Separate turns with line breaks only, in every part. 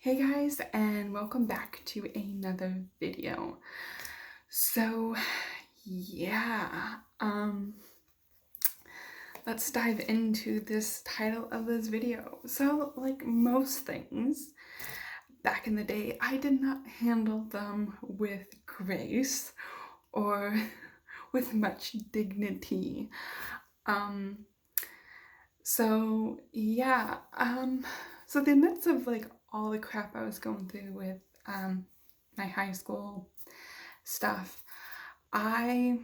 Hey guys, and welcome back to another video. So yeah, let's dive into this title of this video. So like most things back in the day, I did not handle them with grace or with much dignity. So yeah, so the midst of like all the crap I was going through with my high school stuff, I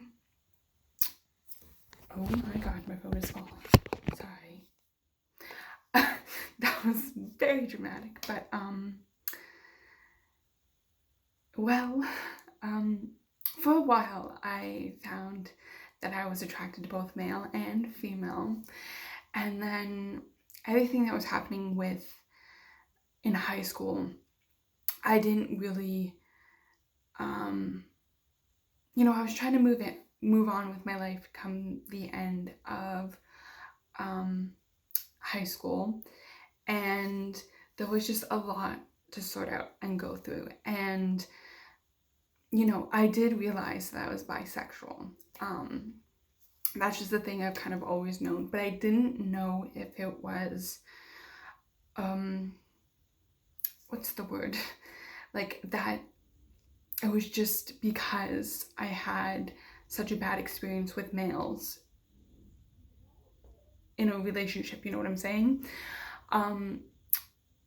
oh my god, my phone is falling. Sorry. That was very dramatic, but well, for a while I found that I was attracted to both male and female, and then everything that was happening with in high school, I didn't really, I was trying to move on with my life come the end of high school, and there was just a lot to sort out and go through. And, I did realize that I was bisexual. That's just the thing I've kind of always known, but I didn't know if it was, what's the word? Like that it was just because I had such a bad experience with males in a relationship, you know what I'm saying?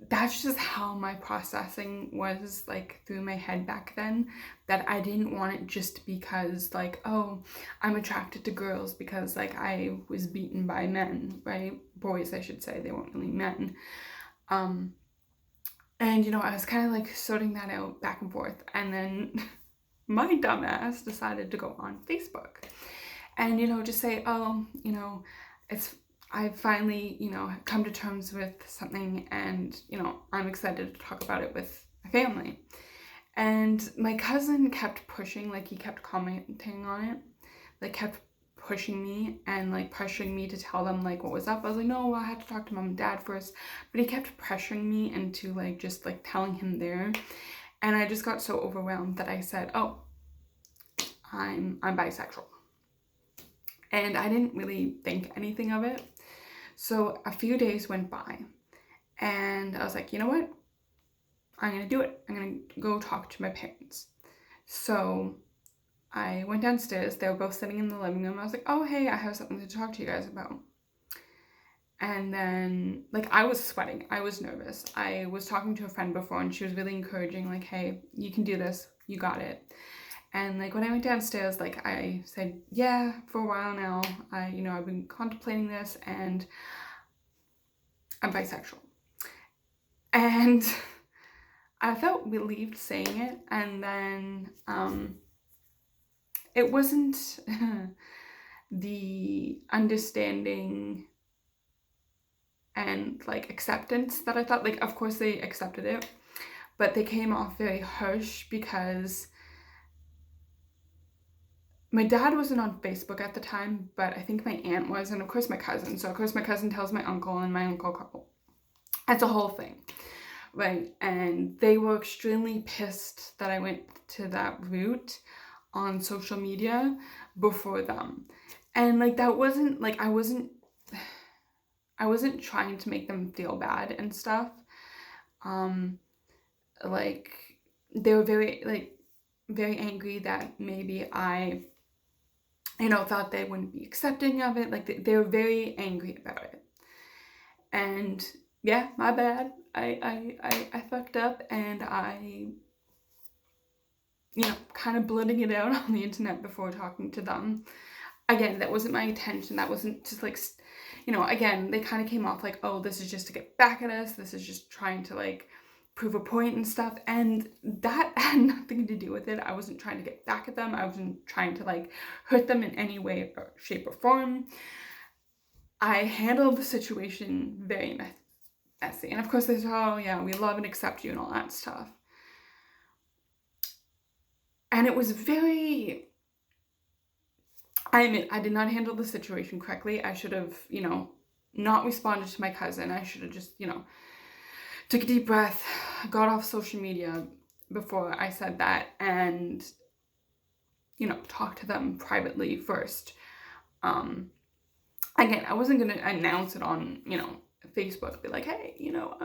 That's just how my processing was like through my head back then, that I didn't want it just because like, oh, I'm attracted to girls because like I was beaten by men, right? Boys, I should say, they weren't really men. And I was kind of like sorting that out back and forth, and then my dumbass decided to go on Facebook and, just say, oh, I've finally, come to terms with something, and, I'm excited to talk about it with my family. And my cousin kept pushing, like he kept commenting on it, like kept pushing me and like pressuring me to tell them like what was up. I was like, no, I had to talk to mom and dad first, but he kept pressuring me into like just like telling him there. And I just got so overwhelmed that I said, oh, I'm bisexual. And I didn't really think anything of it. So a few days went by and I was like, you know what? I'm gonna do it. I'm gonna go talk to my parents. So I went downstairs. They were both sitting in the living room. I was like, oh, hey, I have something to talk to you guys about. And then, like, I was sweating. I was nervous. I was talking to a friend before and she was really encouraging, like, hey, you can do this. You got it. And like when I went downstairs, like I said, yeah, for a while now, I've been contemplating this and I'm bisexual. And I felt relieved saying it. And then it wasn't the understanding and like acceptance that I thought. Like, of course they accepted it, but they came off very harsh because my dad wasn't on Facebook at the time, but I think my aunt was, and of course my cousin. So of course my cousin tells my uncle, and my uncle, it's a whole thing, right? And they were extremely pissed that I went to that route on social media before them. And like that wasn't like I wasn't trying to make them feel bad and stuff. Like they were very angry that maybe I thought they wouldn't be accepting of it. Like they were very angry about it. And yeah, my bad. I fucked up, and I kind of blurting it out on the internet before talking to them. Again, that wasn't my intention. That wasn't just like, again, they kind of came off like, oh, this is just to get back at us. This is just trying to like prove a point and stuff. And that had nothing to do with it. I wasn't trying to get back at them. I wasn't trying to like hurt them in any way, or shape, or form. I handled the situation very messy. And of course they said, oh yeah, we love and accept you and all that stuff. And it was very, I admit, I did not handle the situation correctly. I should have, not responded to my cousin. I should have just, took a deep breath, got off social media before I said that, and talk to them privately first. Again, I wasn't gonna announce it on Facebook, be like, hey, you know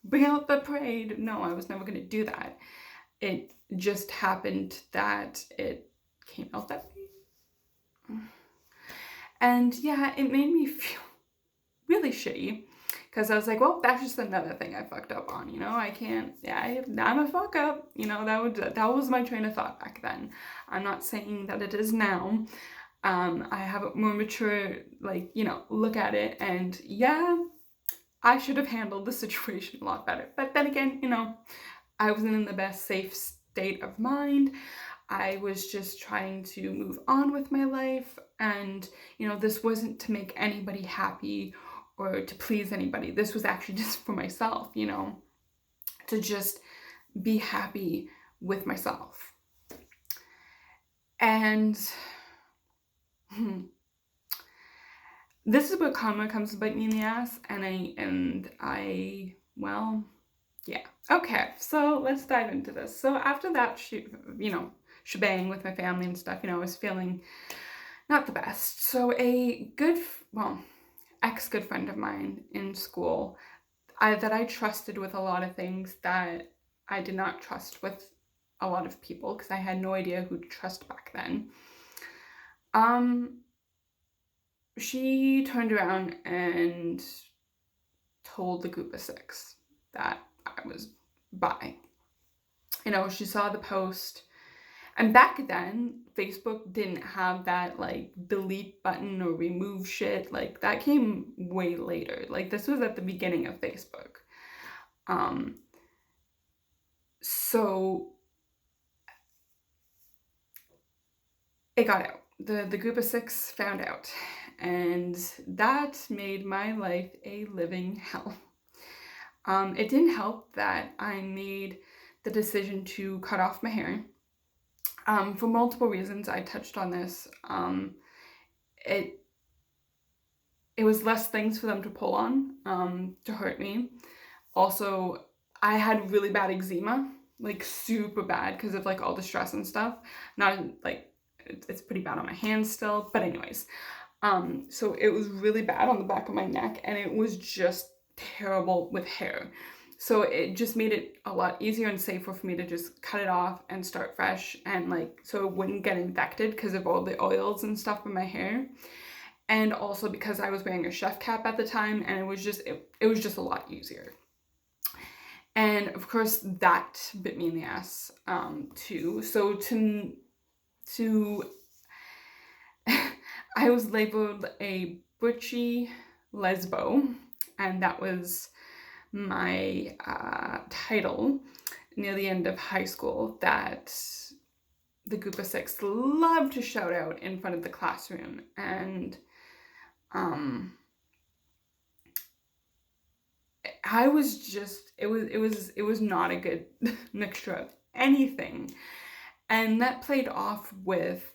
bring out the parade. No, I was never gonna do that. It just happened that it came out that way. And yeah, it made me feel really shitty, because I was like, well, that's just another thing I fucked up on. I can't. Yeah, I'm a fuck up. That was my train of thought back then. I'm not saying that it is now. I have a more mature, look at it, and yeah, I should have handled the situation a lot better. But then again, I wasn't in the best safe state of mind. I was just trying to move on with my life, and this wasn't to make anybody happy or to please anybody. This was actually just for myself, to just be happy with myself. And this is where karma comes to bite me in the ass, and I well, yeah. Okay, so let's dive into this. So after that, shebang with my family and stuff, I was feeling not the best. So a ex-good friend of mine in school, that I trusted with a lot of things that I did not trust with a lot of people, because I had no idea who to trust back then. She turned around and told the group of 6 that I was bi. She saw the post, and back then Facebook didn't have that delete button or remove shit. That came way later. This was at the beginning of Facebook. So it got out. The group of 6 found out, and that made my life a living hell. It didn't help that I made the decision to cut off my hair, for multiple reasons. I touched on this. It was less things for them to pull on, to hurt me. Also, I had really bad eczema, super bad, because of all the stress and stuff. Not it's pretty bad on my hands still, but anyways. So it was really bad on the back of my neck, and it was just terrible with hair. So it just made it a lot easier and safer for me to just cut it off and start fresh, and so it wouldn't get infected because of all the oils and stuff in my hair. And also because I was wearing a chef cap at the time, and it was just a lot easier. And of course that bit me in the ass, too. So to I was labeled a butchy lesbo, and that was my title near the end of high school, that the group of 6 loved to shout out in front of the classroom. And I was just, it was not a good mixture of anything. And that played off with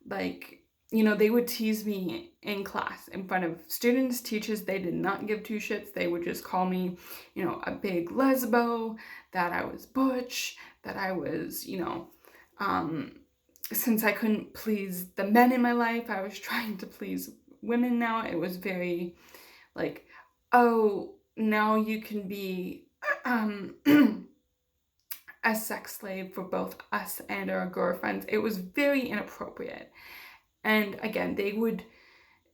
they would tease me in class in front of students, teachers. They did not give two shits. They would just call me, a big lesbo, that I was butch, that I was, since I couldn't please the men in my life, I was trying to please women now. It was very oh, now you can be a sex slave for both us and our girlfriends. It was very inappropriate. And again, they would,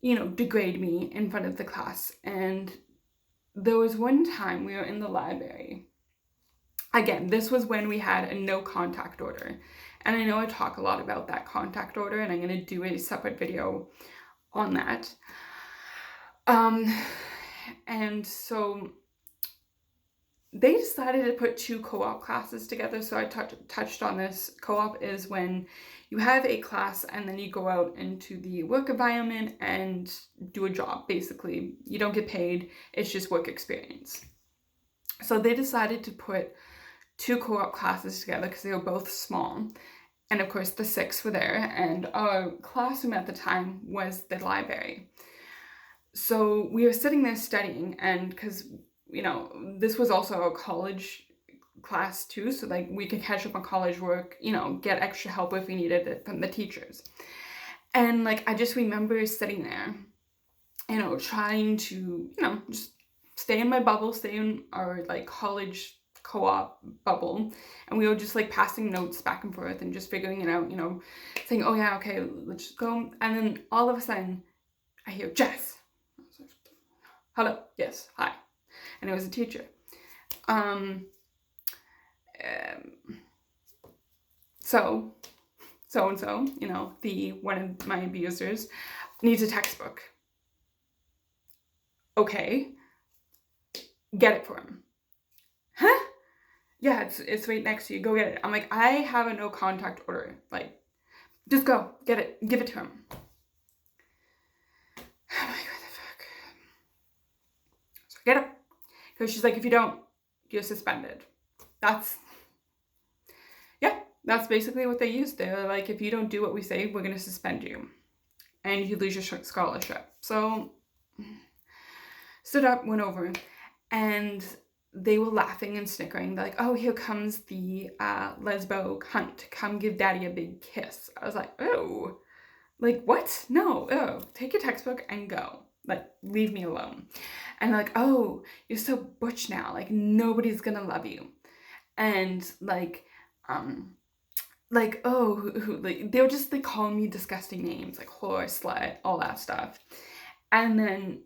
degrade me in front of the class. And there was one time we were in the library. Again, this was when we had a no contact order. And I know I talk a lot about that contact order, and I'm going to do a separate video on that. And so they decided to put 2 co-op classes together. So I touched on this. Co-op is when you have a class and then you go out into the work environment and do a job. Basically, you don't get paid. It's just work experience. So they decided to put 2 co-op classes together because they were both small. And of course, the 6 were there. And our classroom at the time was the library. So we were sitting there studying, and because this was also a college class too, so like we could catch up on college work, get extra help if we needed it from the teachers. And like I just remember sitting there, trying to, just stay in my bubble, stay in our like college co-op bubble, and we were just like passing notes back and forth and just figuring it out, saying, oh yeah, okay, let's just go. And then all of a sudden I hear Jess. I was like, hello, yes, hi. And it was a teacher. So and so, the one of my abusers needs a textbook. Okay, get it for him. Huh? Yeah, it's right next to you. Go get it. I'm like, I have a no contact order. Like, just go get it. Give it to him. I'm like, what the fuck? So get it. Because she's like, if you don't, you're suspended. That's basically what they use. They're like, if you don't do what we say, we're going to suspend you. And you lose your scholarship. So, stood up, went over, and they were laughing and snickering. They're like, oh, here comes the lesbo cunt. Come give daddy a big kiss. I was like, oh. Like, what? No. Oh, take your textbook and go. Like, leave me alone. And they're like, oh, you're so butch now. Like, nobody's gonna love you. And like, they were just like calling me disgusting names, like whore, slut, all that stuff. And then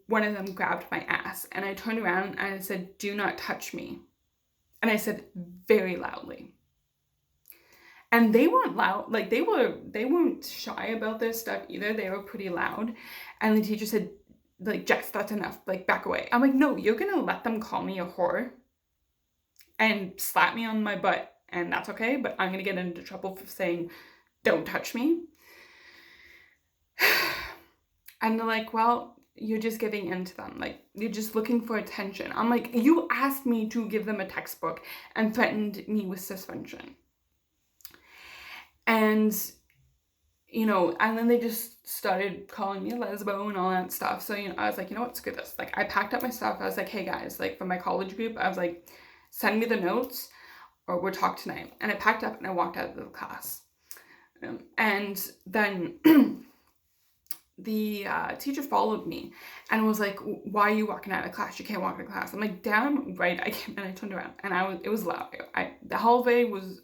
one of them grabbed my ass, and I turned around and I said, do not touch me. And I said very loudly. And they weren't loud, like they weren't shy about this stuff either. They were pretty loud. And the teacher said, like, Jess, that's enough, like, back away. I'm like, no, you're gonna let them call me a whore and slap me on my butt, and that's okay, but I'm gonna get into trouble for saying, don't touch me. And they're like, well, you're just giving in to them. Like, you're just looking for attention. I'm like, you asked me to give them a textbook and threatened me with suspension. And, and then they just started calling me a lesbo and all that stuff. So, I was like, what, screw this. Like, I packed up my stuff. I was like, hey guys, like, for my college group, I was like, send me the notes or we'll talk tonight. And I packed up and I walked out of the class. And then the teacher followed me and was like, why are you walking out of class? You can't walk out of class. I'm like, damn right I can. And I turned around and it was loud. The hallway was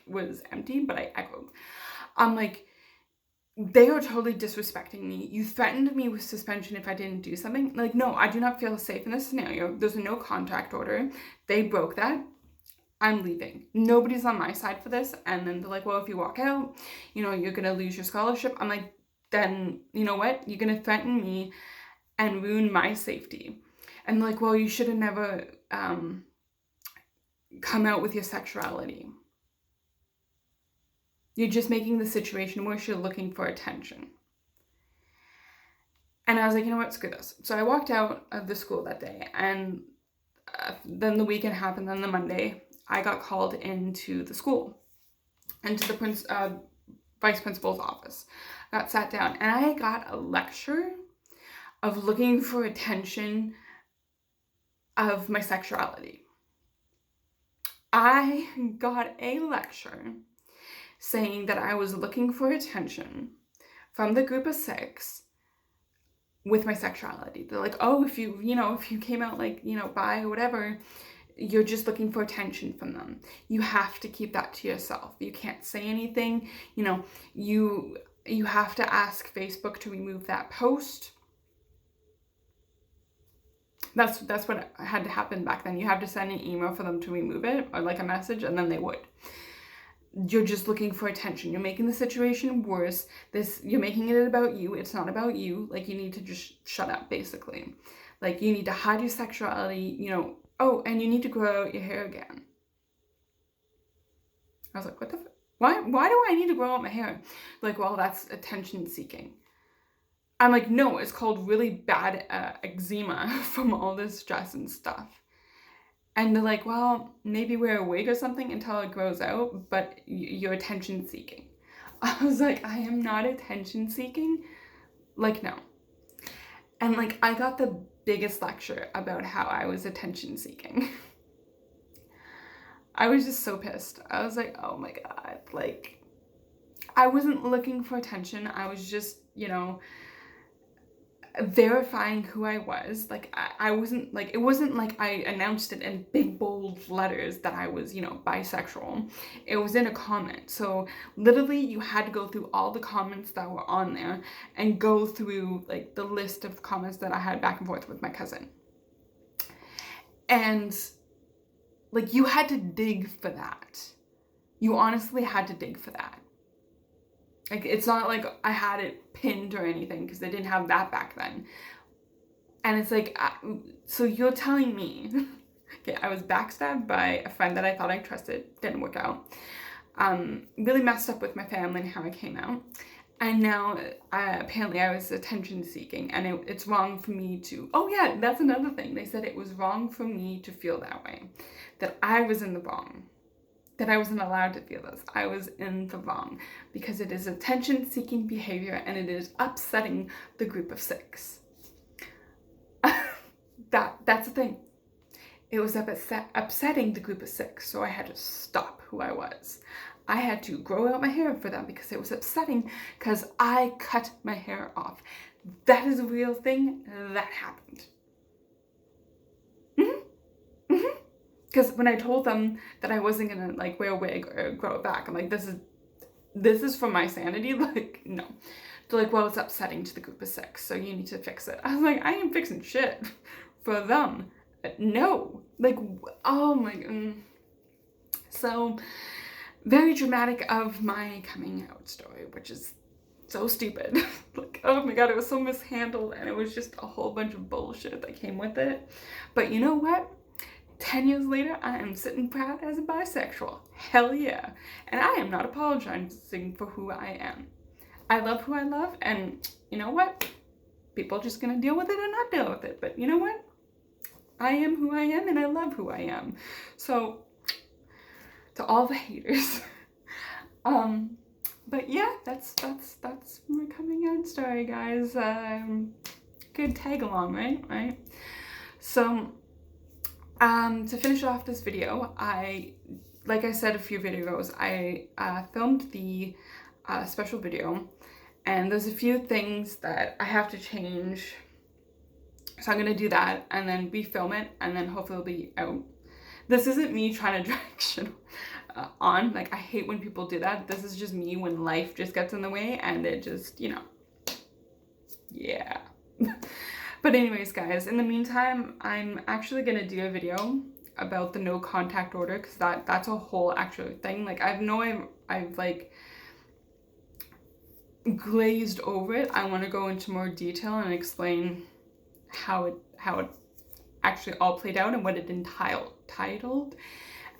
empty, but I echoed. I'm like, they are totally disrespecting me. You threatened me with suspension if I didn't do something. Like, no, I do not feel safe in this scenario. There's a no contact order. They broke that. I'm leaving. Nobody's on my side for this. And then they're like, well, if you walk out, you're going to lose your scholarship. I'm like, then you know what? You're going to threaten me and ruin my safety. And they're like, well, you should have never come out with your sexuality. You're just making the situation worse. You're looking for attention. And I was like, you know what, screw this. So I walked out of the school that day, and then the weekend happened. Then the Monday, I got called into the school, into the vice principal's office. I got sat down, and I got a lecture of looking for attention of my sexuality. I got a lecture saying that I was looking for attention from the group of 6 with my sexuality. They're like, oh, if you came out like, bi or whatever, you're just looking for attention from them. You have to keep that to yourself. You can't say anything. You have to ask Facebook to remove that post. That's what had to happen back then. You have to send an email for them to remove it, or like a message, and then they would. You're just looking for attention. You're making the situation worse. You're making it about you. It's not about you. Like, you need to just shut up, basically. Like, you need to hide your sexuality, oh, and you need to grow out your hair again. I was like, what the why do I need to grow out my hair? Like, well, that's attention seeking. I'm like, no, it's called really bad eczema from all this stress and stuff. And they're like, well, maybe wear a wig or something until it grows out, but you're attention seeking. I was like, I am not attention seeking. Like, no. And like, I got the biggest lecture about how I was attention seeking. I was just so pissed. I was like, oh my God, like, I wasn't looking for attention. I was just, you know, verifying who I was. Like, I wasn't, like, it wasn't like I announced it in big bold letters that I was, you know, bisexual. It was in a comment. So literally you had to go through all the comments that were on there and go through like the list of comments that I had back and forth with my cousin. And like, you had to dig for that. You honestly had to dig for that. Like, it's not like I had it pinned or anything, because they didn't have that back then. And it's like, so you're telling me, okay, I was backstabbed by a friend that I thought I trusted, didn't work out. Really messed up with my family and how I came out. And now, apparently I was attention seeking, and it's wrong for me to, oh yeah, that's another thing. They said it was wrong for me to feel that way, that I was in the wrong, that I wasn't allowed to feel this. I was in the wrong, because it is attention seeking behavior and it is upsetting the group of 6. That's the thing. It was upsetting the group of 6, so I had to stop who I was. I had to grow out my hair for them because it was upsetting, because I cut my hair off. That is a real thing that happened. Because when I told them that I wasn't gonna like wear a wig or grow it back, I'm like, this is for my sanity. Like, no. They're like, well, it's upsetting to the group of 6, so you need to fix it. I was like, I ain't fixing shit for them. No. Like, oh my God. So, very dramatic of my coming out story, which is so stupid. Like, oh my God, it was so mishandled, and it was just a whole bunch of bullshit that came with it. But you know what? 10 years later, I am sitting proud as a bisexual. Hell yeah. And I am not apologizing for who I am. I love who I love, and you know what? People are just gonna deal with it or not deal with it. But you know what? I am who I am, and I love who I am. So, to all the haters. But yeah, that's my coming out story, guys. Good tag along, right? So, to finish off this video, like I said a few videos, I filmed the special video, and there's a few things that I have to change. So I'm gonna do that and then refilm it, and then hopefully it'll be out. This isn't me trying to drag shit on. Like, I hate when people do that. This is just me when life just gets in the way and it just, you know, yeah. But anyways, guys, in the meantime, I'm actually gonna do a video about the no contact order, because that's a whole actual thing. Like, I've like glazed over it. I want to go into more detail and explain how it actually all played out and what it entitled.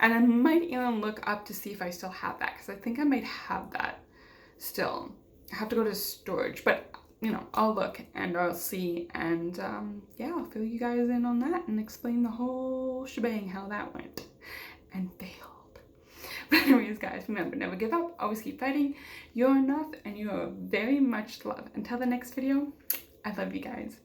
And I might even look up to see if I still have that, because I think I might have that still. I have to go to storage, but you know, I'll look and I'll see, and yeah, I'll fill you guys in on that and explain the whole shebang, how that went and failed. But anyways, guys, remember, never give up, always keep fighting. You're enough, and you are very much loved. Until the next video, I love you guys.